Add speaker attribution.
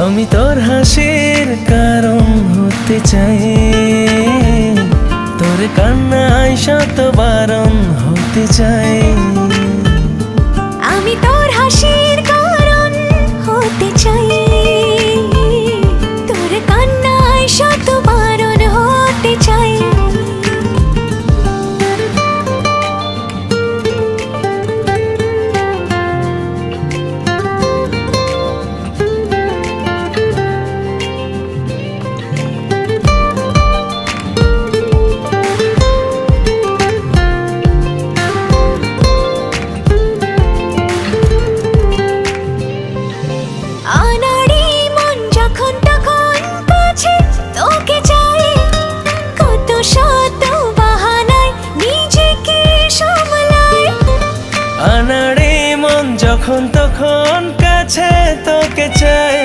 Speaker 1: আমি তোর হাসির কারণ হতে চাই, তোর কান্নায় শত বারণ হতে চাই।
Speaker 2: আমি তোর হাসির কারণ হতে চাই, তোর কান্নায় শত বারণ হতে চাই। আনাড়ি মন যখন তখন কাছে তোকে চাই, কত শত বাহানায় নিজেকে সামলাই।
Speaker 1: আনাড়ি মন যখন তখন কাছে তোকে চাই।